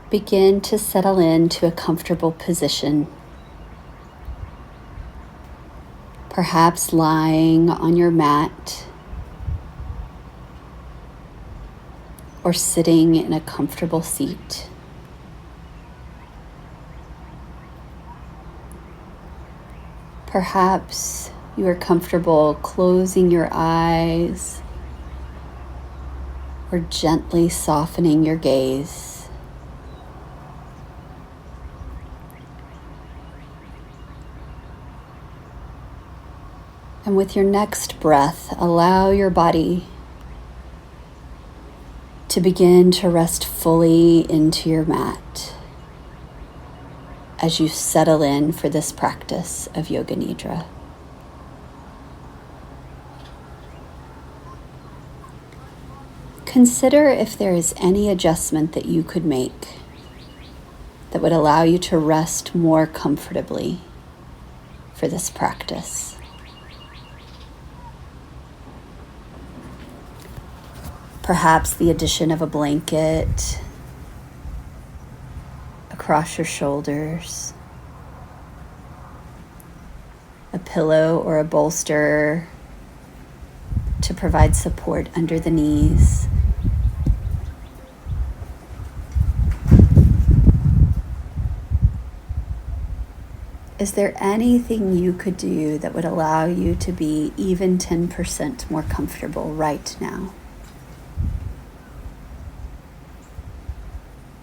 Begin to settle into a comfortable position, perhaps lying on your mat or sitting in a comfortable seat. Perhaps you are comfortable closing your eyes or gently softening your gaze. And with your next breath, allow your body to begin to rest fully into your mat as you settle in for this practice of Yoga Nidra. Consider if there is any adjustment that you could make that would allow you to rest more comfortably for this practice. Perhaps the addition of a blanket across your shoulders, a pillow or a bolster to provide support under the knees. Is there anything you could do that would allow you to be even 10% more comfortable right now?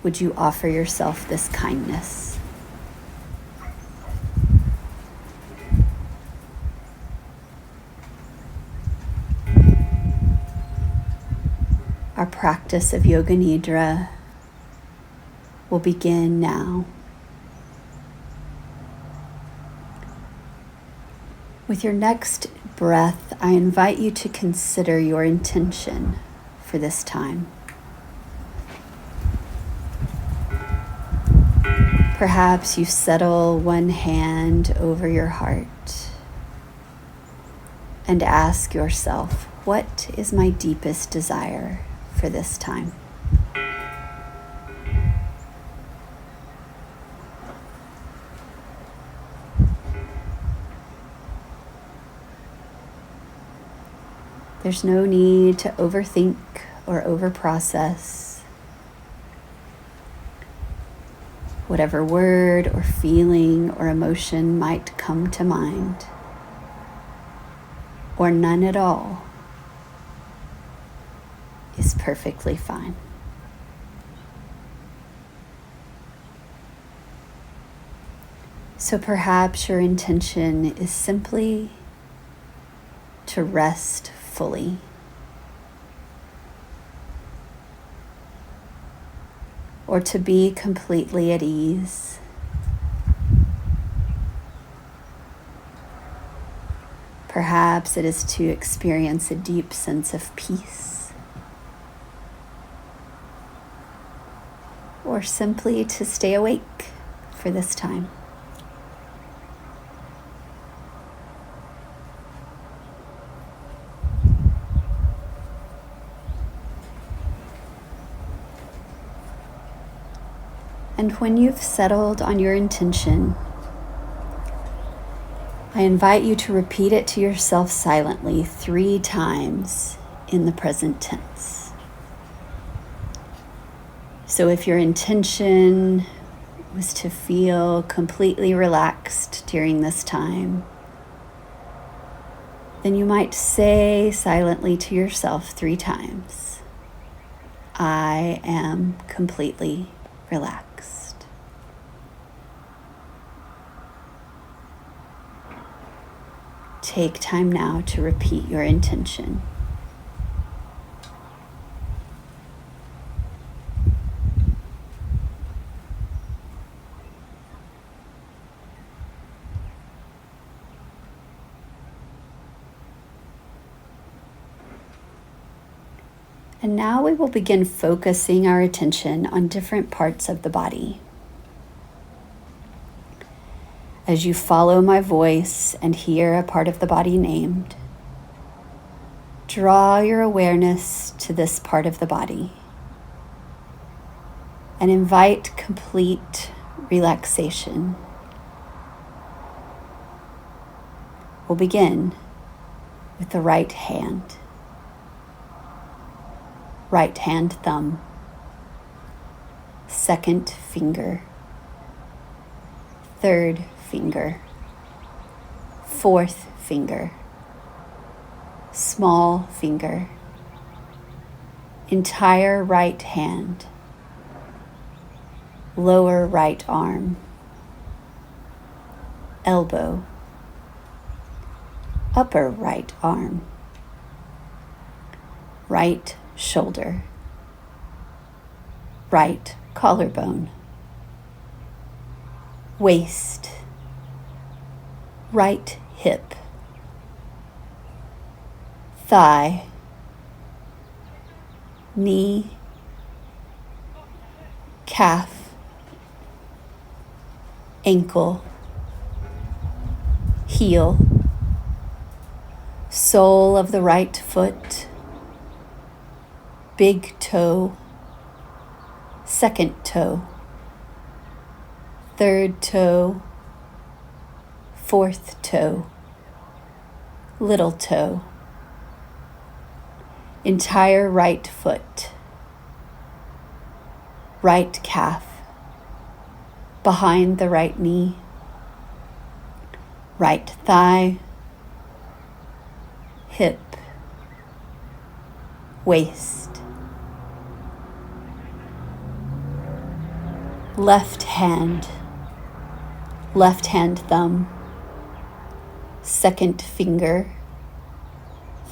Would you offer yourself this kindness? Our practice of Yoga Nidra will begin now. With your next breath, I invite you to consider your intention for this time. Perhaps you settle one hand over your heart and ask yourself, what is my deepest desire for this time? There's no need to overthink or overprocess. Whatever word or feeling or emotion might come to mind, or none at all, is perfectly fine. So perhaps your intention is simply to rest fully. Or to be completely at ease. Perhaps it is to experience a deep sense of peace. Or simply to stay awake for this time. And when you've settled on your intention, I invite you to repeat it to yourself silently 3 times in the present tense. So if your intention was to feel completely relaxed during this time, then you might say silently to yourself 3 times, I am completely relaxed. Take time now to repeat your intention. And now we will begin focusing our attention on different parts of the body. As you follow my voice and hear a part of the body named, draw your awareness to this part of the body and invite complete relaxation. We'll begin with the right hand. Right hand thumb, second finger, third finger, fourth finger, small finger, entire right hand, lower right arm, elbow, upper right arm, right shoulder, right collarbone, waist, right hip, thigh, knee, calf, ankle, heel, sole of the right foot, big toe, second toe, third toe, fourth toe, little toe, entire right foot, right calf, behind the right knee, right thigh, hip, waist, left hand thumb, second finger,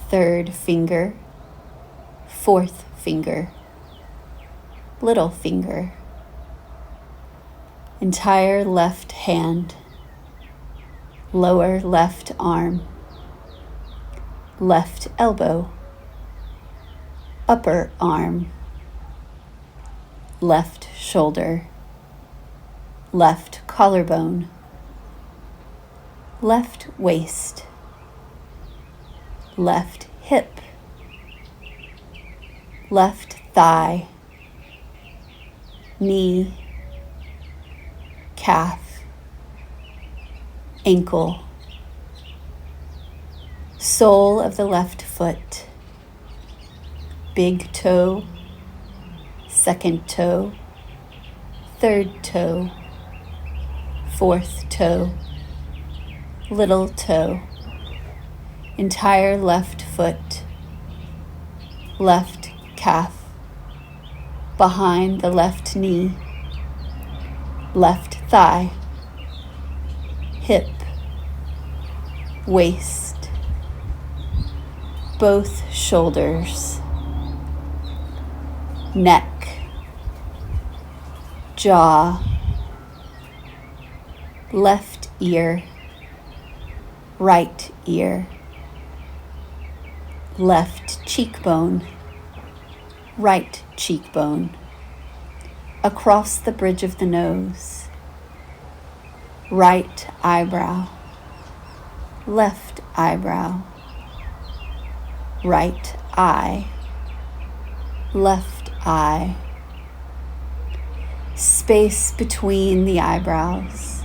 third finger, fourth finger, little finger, entire left hand, lower left arm, left elbow, upper arm, left shoulder, left collarbone, left waist, left hip, left thigh, knee, calf, ankle, sole of the left foot, big toe, second toe, third toe, fourth toe, little toe, entire left foot, left calf, behind the left knee, left thigh, hip, waist, both shoulders, neck, jaw, left ear, right ear, left cheekbone, right cheekbone, across the bridge of the nose, right eyebrow, left eyebrow, right eye, left eye, space between the eyebrows,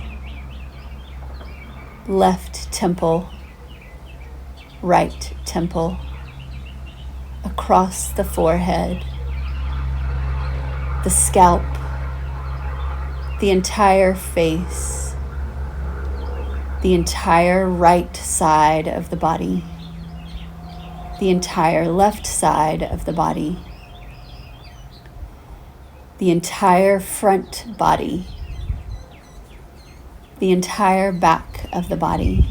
left temple, right temple, across the forehead, the scalp, the entire face, the entire right side of the body, the entire left side of the body, the entire front body, the entire back of the body,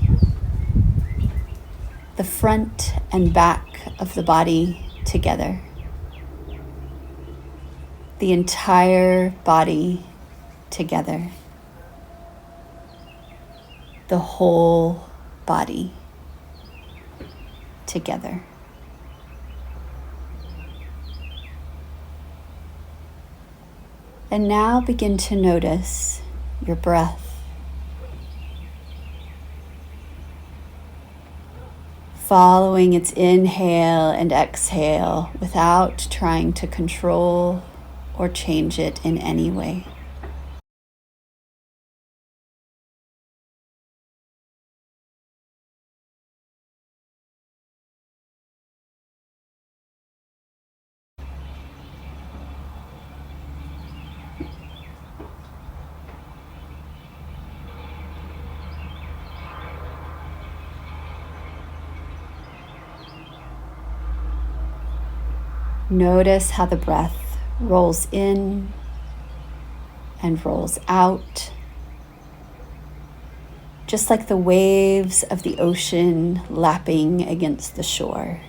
the front and back of the body together, the entire body together, the whole body together. And now begin to notice your breath. Following its inhale and exhale without trying to control or change it in any way. Notice how the breath rolls in and rolls out, just like the waves of the ocean lapping against the shore.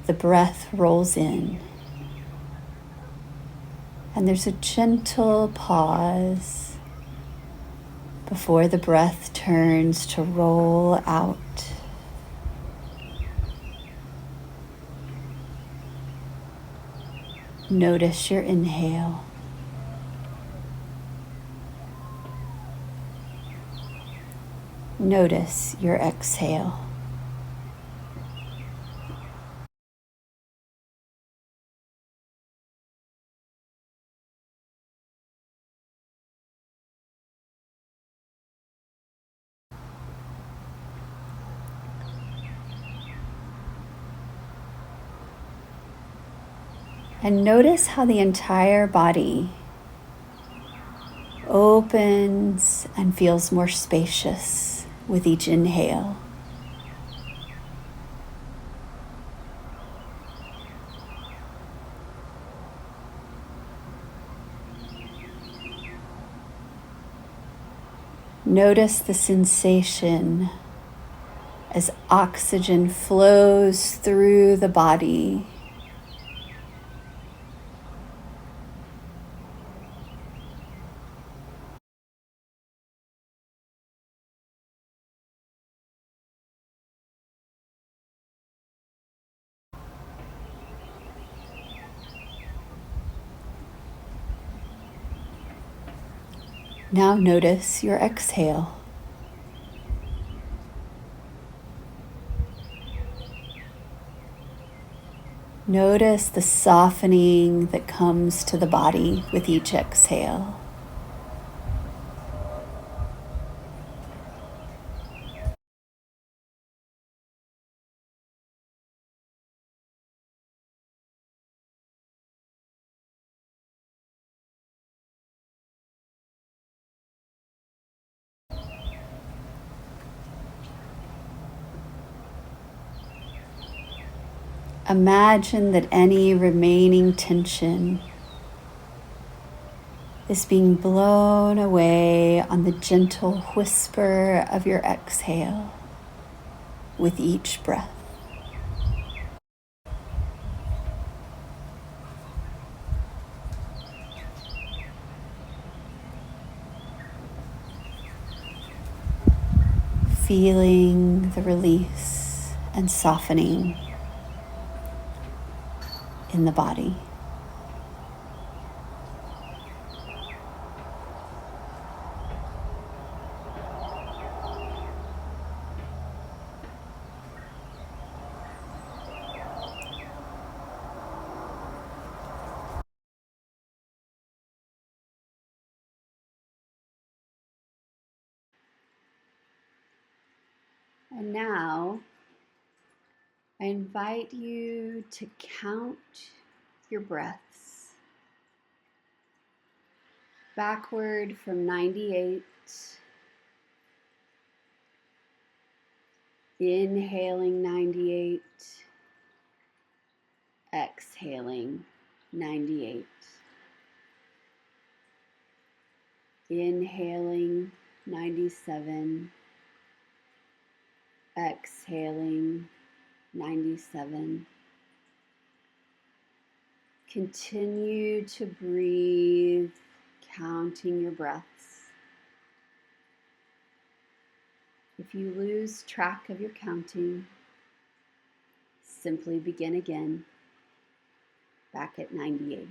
The breath rolls in, and there's a gentle pause before the breath turns to roll out. Notice your inhale. Notice your exhale. And notice how the entire body opens and feels more spacious with each inhale. Notice the sensation as oxygen flows through the body. Now notice your exhale. Notice the softening that comes to the body with each exhale. Imagine that any remaining tension is being blown away on the gentle whisper of your exhale with each breath. Feeling the release and softening in the body. And now I invite you to count your breaths backward from 98, inhaling 98, exhaling 98, inhaling 97, exhaling 97. Continue to breathe, counting your breaths. If you lose track of your counting, simply begin again, back at 98.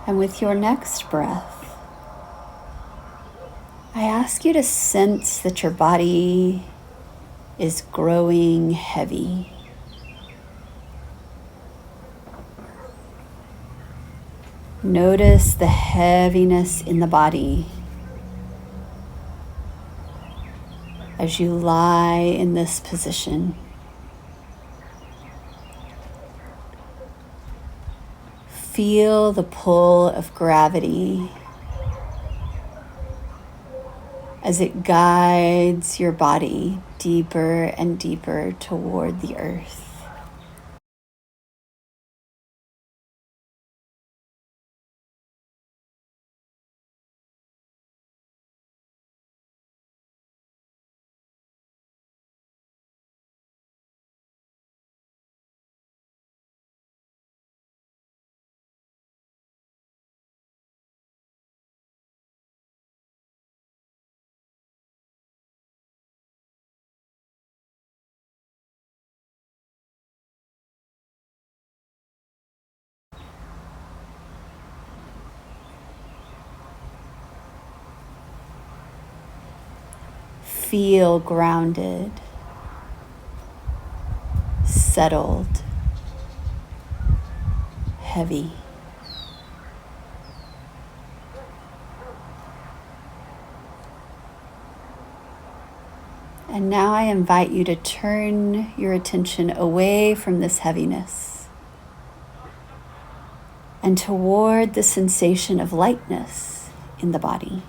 And with your next breath, I ask you to sense that your body is growing heavy. Notice the heaviness in the body as you lie in this position. Feel the pull of gravity as it guides your body deeper and deeper toward the earth. Feel grounded, settled, heavy. And now I invite you to turn your attention away from this heaviness and toward the sensation of lightness in the body.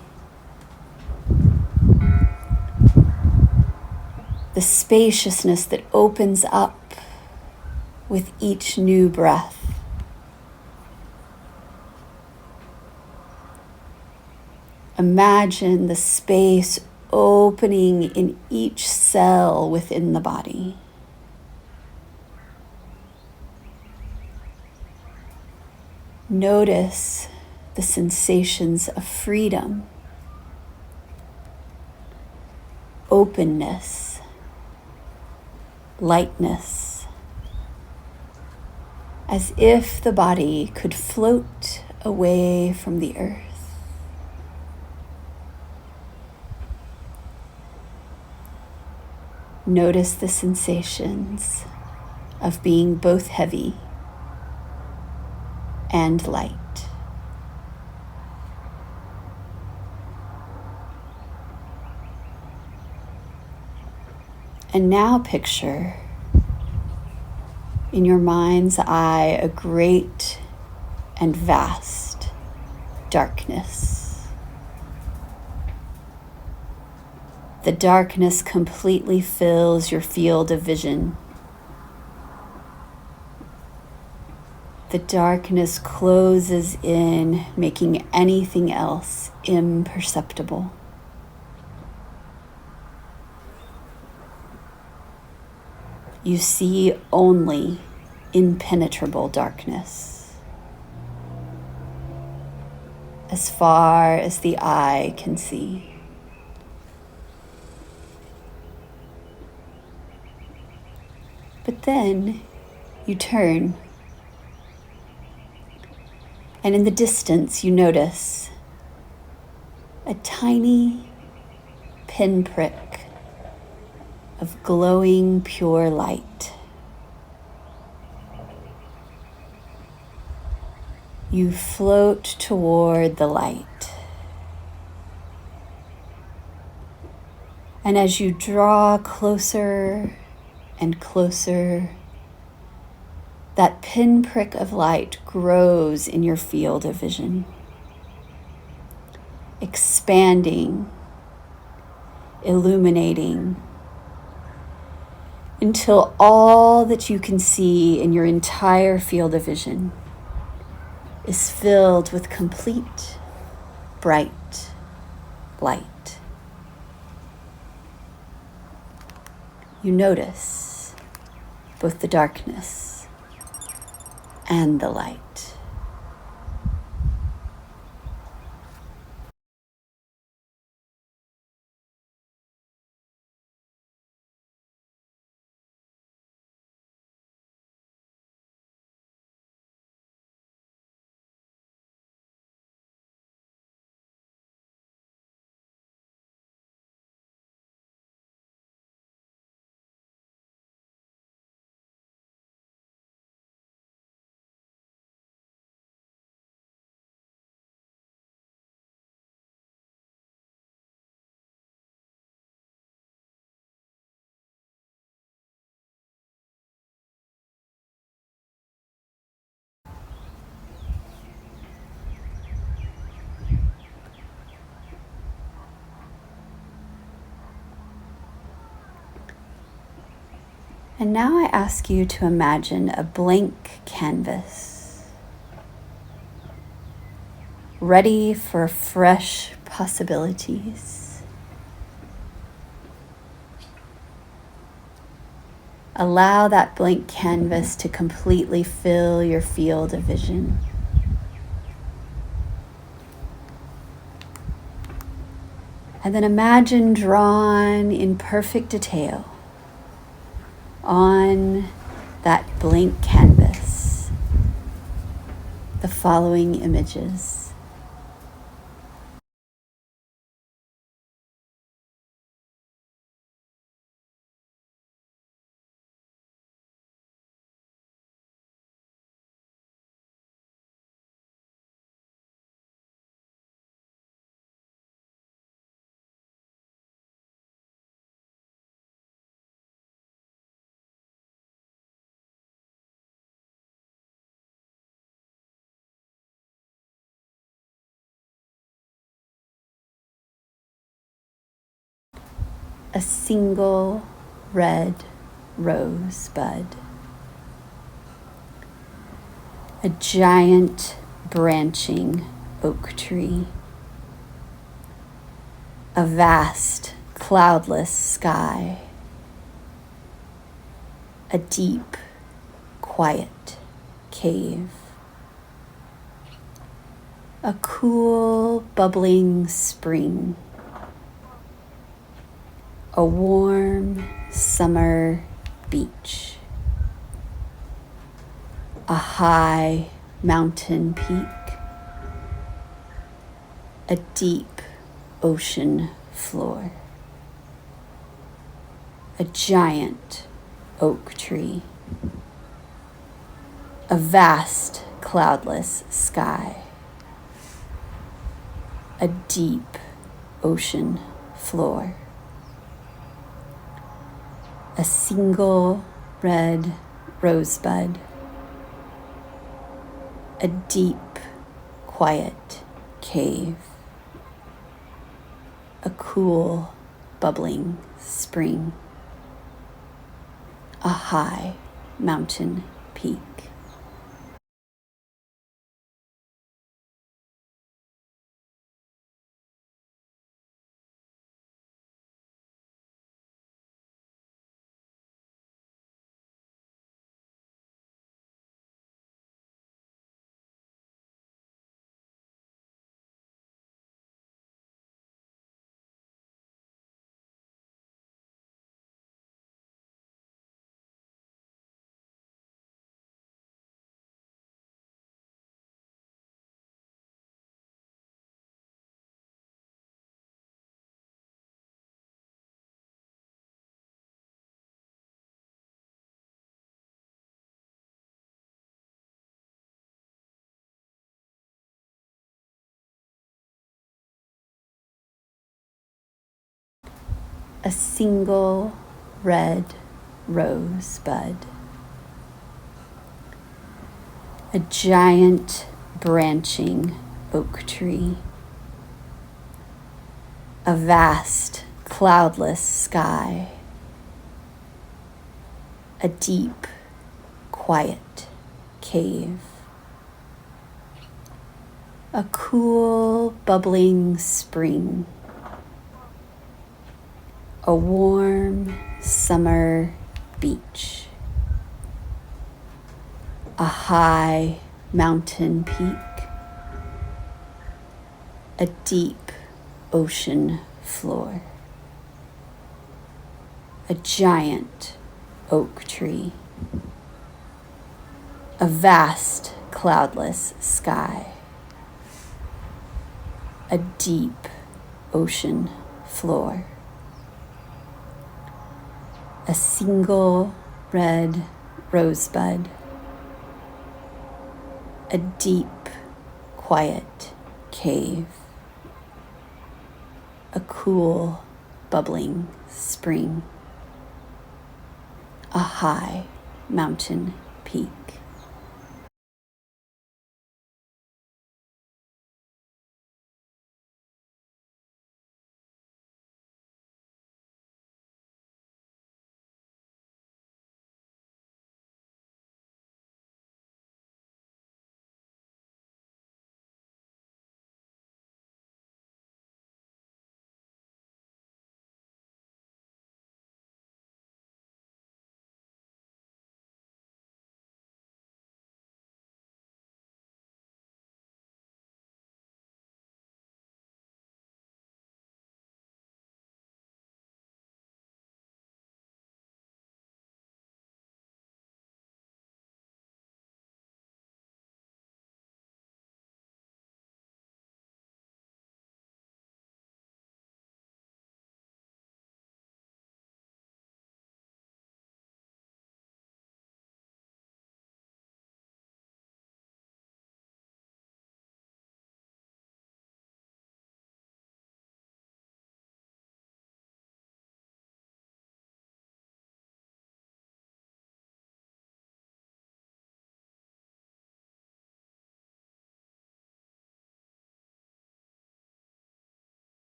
The spaciousness that opens up with each new breath. Imagine the space opening in each cell within the body. Notice the sensations of freedom, openness, lightness, as if the body could float away from the earth. Notice the sensations of being both heavy and light. And now picture in your mind's eye a great and vast darkness. The darkness completely fills your field of vision. The darkness closes in, making anything else imperceptible. You see only impenetrable darkness, as far as the eye can see. But then you turn, and in the distance you notice a tiny pinprick of glowing pure light. You float toward the light. And as you draw closer and closer, that pinprick of light grows in your field of vision, expanding, illuminating, until all that you can see in your entire field of vision is filled with complete, bright light. You notice both the darkness and the light. And now I ask you to imagine a blank canvas, ready for fresh possibilities. Allow that blank canvas to completely fill your field of vision. And then imagine drawn in perfect detail on that blank canvas the following images. A single red rosebud. A giant branching oak tree. A vast cloudless sky. A deep, quiet cave. A cool, bubbling spring. A warm summer beach. A high mountain peak. A deep ocean floor. A giant oak tree. A vast cloudless sky. A deep ocean floor. A single red rosebud. A deep, quiet cave. A cool, bubbling spring. A high mountain peak. A single red rosebud. A giant branching oak tree. A vast cloudless sky. A deep, quiet cave. A cool, bubbling spring. A warm summer beach. A high mountain peak. A deep ocean floor. A giant oak tree. A vast cloudless sky. A deep ocean floor. A single red rosebud. A deep, quiet cave. A cool, bubbling spring. A high mountain peak.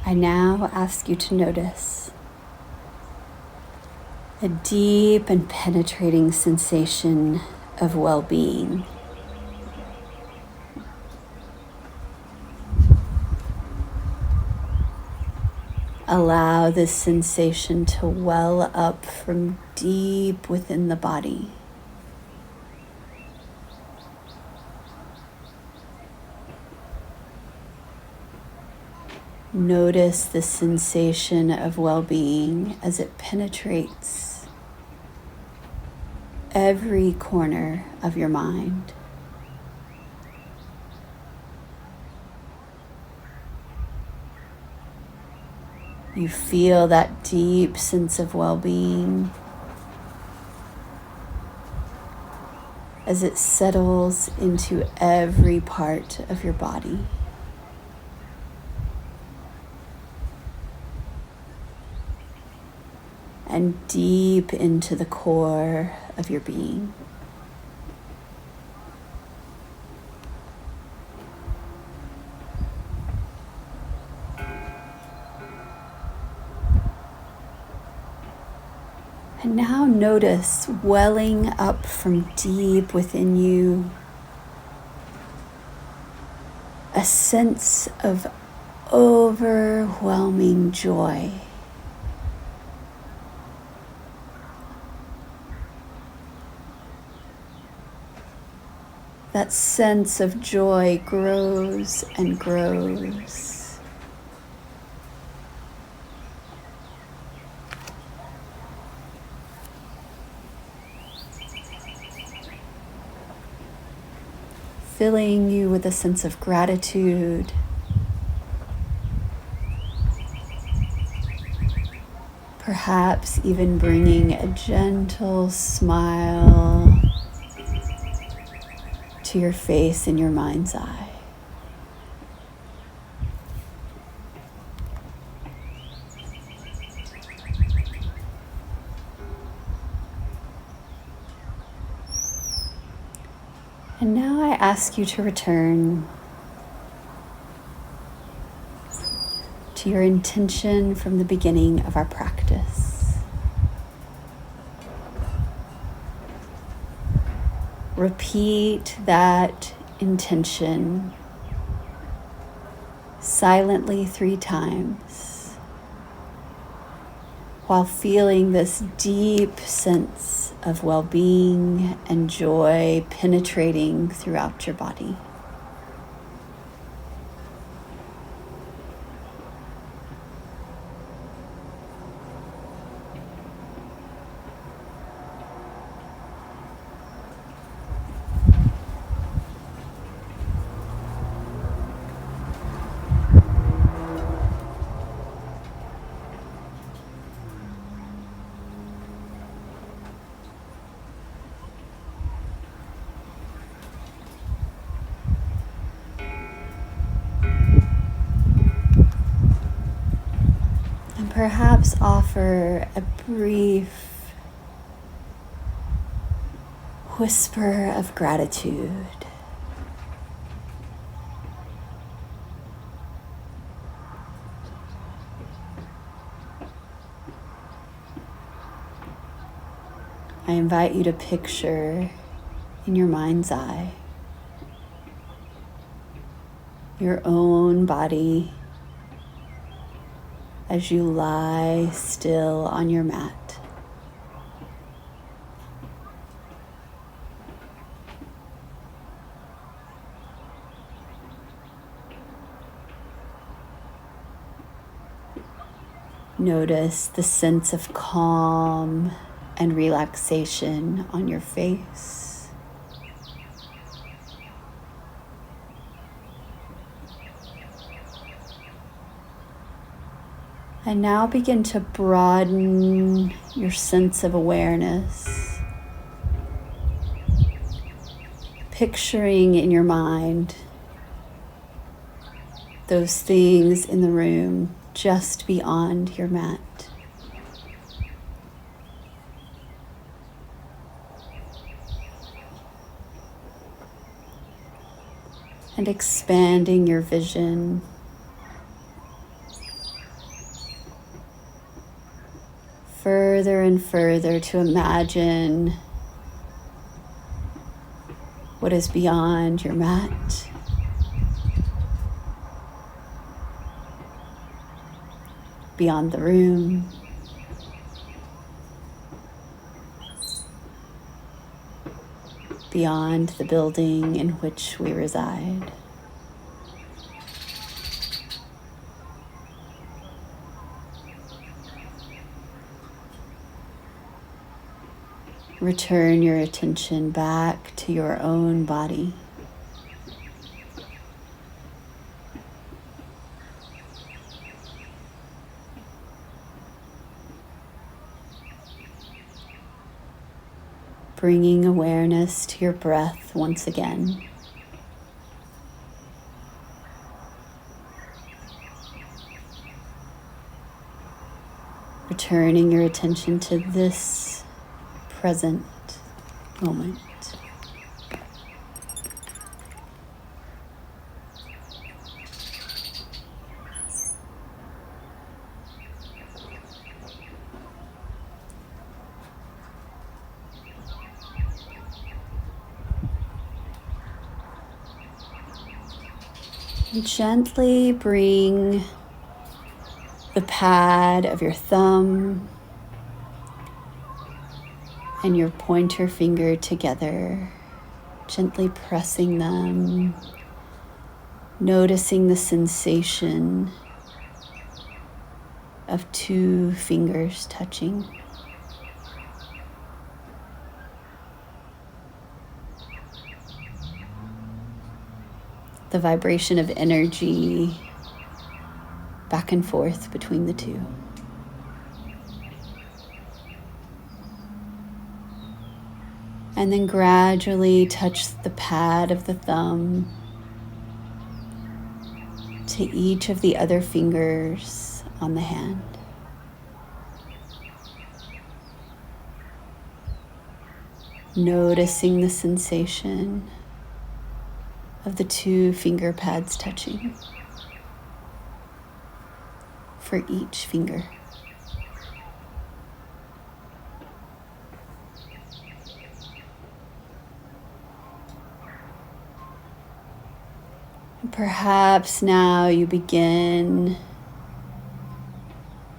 I now ask you to notice a deep and penetrating sensation of well-being. Allow this sensation to well up from deep within the body. Notice the sensation of well-being as it penetrates every corner of your mind. You feel that deep sense of well-being as it settles into every part of your body. And deep into the core of your being. And now notice welling up from deep within you a sense of overwhelming joy. That sense of joy grows and grows. Filling you with a sense of gratitude. Perhaps even bringing a gentle smile to your face in your mind's eye. And now I ask you to return to your intention from the beginning of our practice. Repeat that intention silently 3 times while feeling this deep sense of well-being and joy penetrating throughout your body. Perhaps offer a brief whisper of gratitude. I invite you to picture in your mind's eye your own body as you lie still on your mat. Notice the sense of calm and relaxation on your face. And now begin to broaden your sense of awareness, picturing in your mind those things in the room just beyond your mat. And expanding your vision further and further to imagine what is beyond your mat. Beyond the room. Beyond the building in which we reside. Return your attention back to your own body. Bringing awareness to your breath once again. Returning your attention to this present moment. And gently bring the pad of your thumb and your pointer finger together, gently pressing them, noticing the sensation of two fingers touching. The vibration of energy back and forth between the two. And then gradually touch the pad of the thumb to each of the other fingers on the hand. Noticing the sensation of the two finger pads touching for each finger. Perhaps now you begin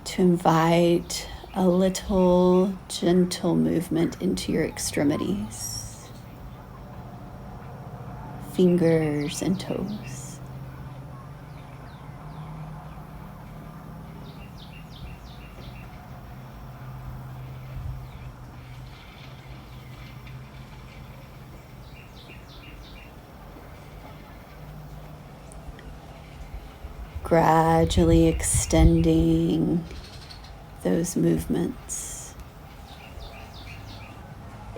to invite a little gentle movement into your extremities, fingers and toes. Gradually extending those movements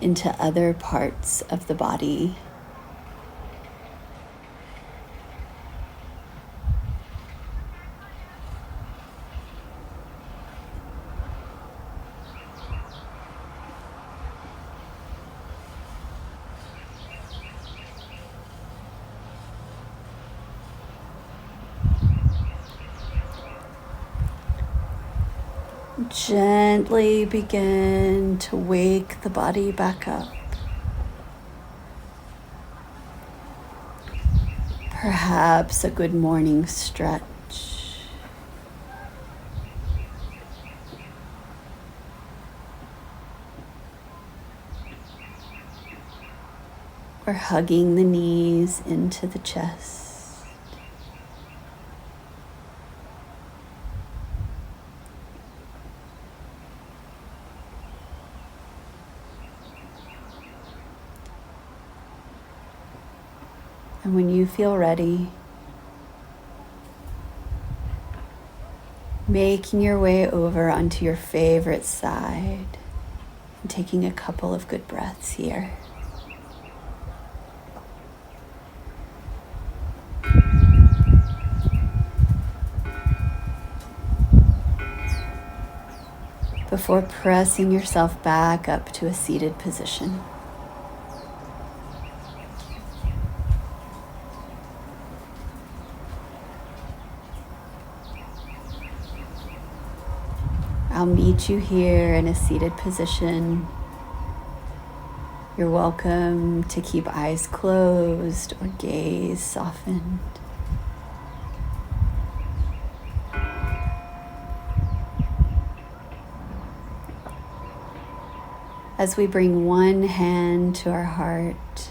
into other parts of the body. Gently begin to wake the body back up. Perhaps a good morning stretch. Or hugging the knees into the chest. And when you feel ready, making your way over onto your favorite side and taking a couple of good breaths here. Before pressing yourself back up to a seated position. I'll meet you here in a seated position. You're welcome to keep eyes closed or gaze softened. As we bring one hand to our heart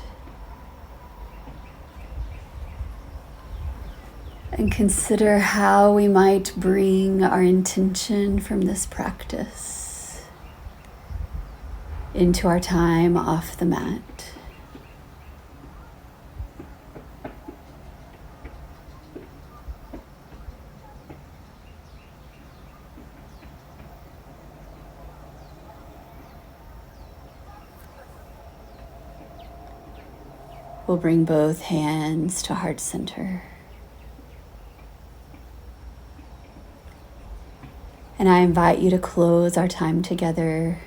and consider how we might bring our intention from this practice into our time off the mat. We'll bring both hands to heart center. And I invite you to close our time together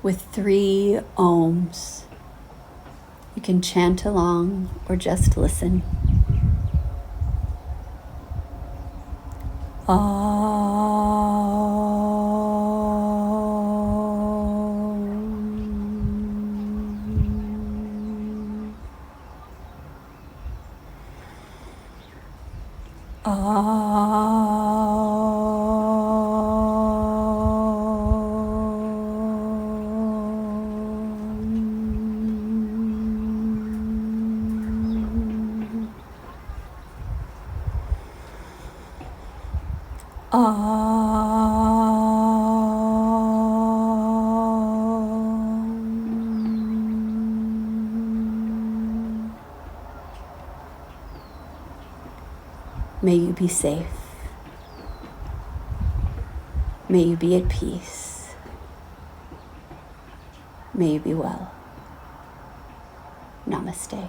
with 3 ohms. You can chant along or just listen. May you be safe. May you be at peace. May you be well. Namaste.